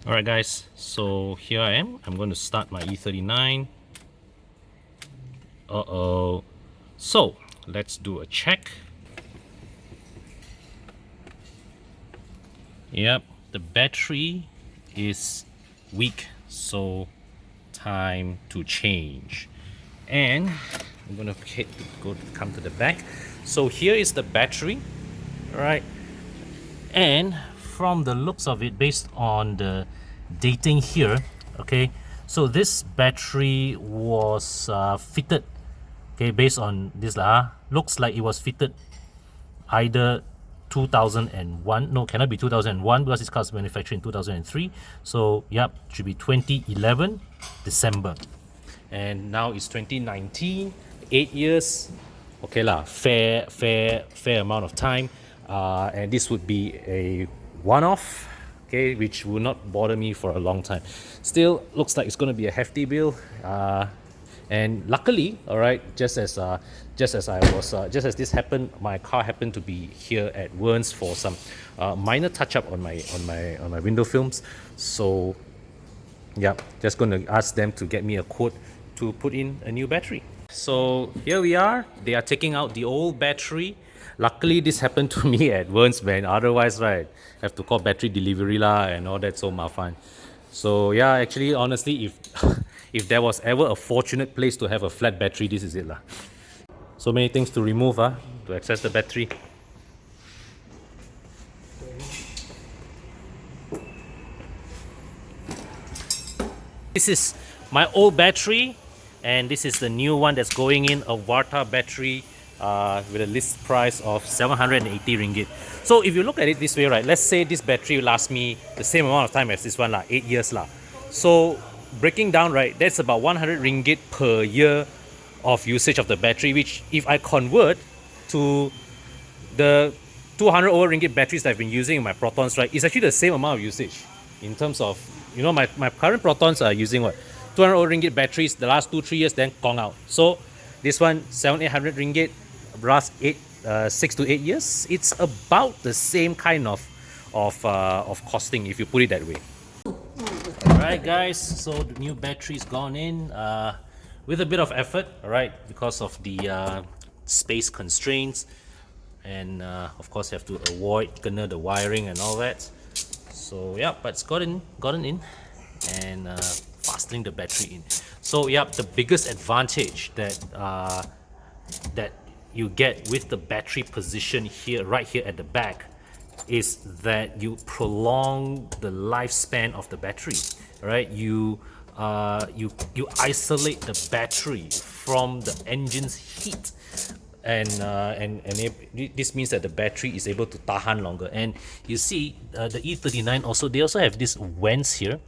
Alright guys, so here I am. I'm going to start my E39. So let's do a check. Yep, the battery is weak, so time to change. And I'm gonna come to the back. So here is the battery, right? And from the looks of it, based on the dating here, okay, so this battery was fitted, okay, based on this looks like it was fitted either 2001, no, cannot be 2001 because this car was manufactured in 2003. So yep, should be 2011 December, and now it's 2019, 8 years. Okay lah, fair amount of time. And this would be a one-off, okay, which will not bother me for a long time. Still looks like it's going to be a hefty bill. And luckily, all right, just as this happened, my car happened to be here at Wearnes for some minor touch-up on my window films. So yeah, just going to ask them to get me a quote to put in a new battery. So here we are. They are taking out the old battery. Luckily, this happened to me at Wearnes, man. Otherwise, right, have to call battery delivery lah and all that, so mafan. So yeah, actually, honestly, if if there was ever a fortunate place to have a flat battery, this is it lah. So many things to remove to access the battery. This is my old battery, and this is the new one that's going in, a Varta battery with a list price of 780 ringgit. So if you look at it this way, right, let's say this battery lasts me the same amount of time as this one, 8 years. So breaking down, right, that's about 100 ringgit per year of usage of the battery, which if I convert to the 200 over ringgit batteries that I've been using in my Protons, right, it's actually the same amount of usage in terms of, you know, my current Protons are using what, 200 over ringgit batteries the last 2-3 years, then gone out. So this one 700-800 ringgit last 6 to 8 years. It's about the same kind of costing if you put it that way. Alright guys, so the new battery's gone in with a bit of effort, alright, because of the space constraints, and of course you have to avoid the wiring and all that. So yeah, but it's gotten in, and fastening the battery in. So yeah, the biggest advantage that that you get with the battery position here, right here at the back, is that you prolong the lifespan of the battery, right? You isolate the battery from the engine's heat, and this means that the battery is able to tahan longer. And you see, the E39 also, they also have this vents here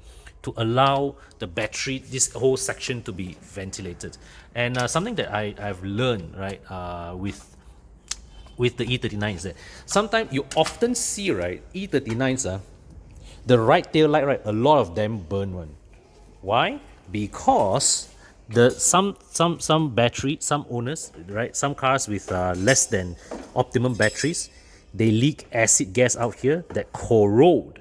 to allow the battery, this whole section, to be ventilated. And something that I've learned, right, with the E39 is that sometimes you often see, right, E39s, the right tail light, right, a lot of them burn one. Why? Because some battery, some owners, right, some cars with less than optimum batteries, they leak acid gas out here that corrode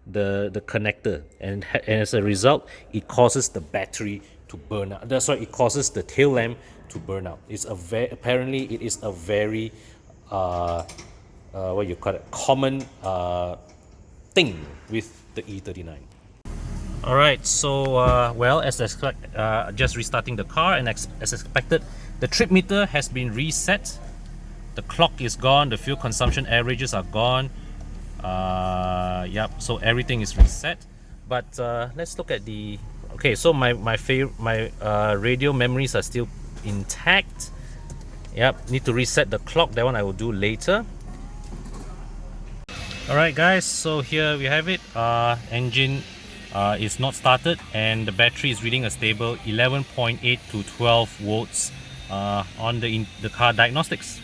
the connector, and as a result, it causes the battery to burn out. That's why it causes the tail lamp to burn out. It's a apparently it is a very what you call it, common thing with the E39. All right, so well, as just restarting the car, and as expected, the trip meter has been reset. The clock is gone. The fuel consumption averages are gone. Yep, so everything is reset. But let's look at the, okay, so my radio memories are still intact. Yep, need to reset the clock. That one I will do later. Alright guys, so here we have it. Engine is not started, and the battery is reading a stable 11.8 to 12 volts on the car diagnostics.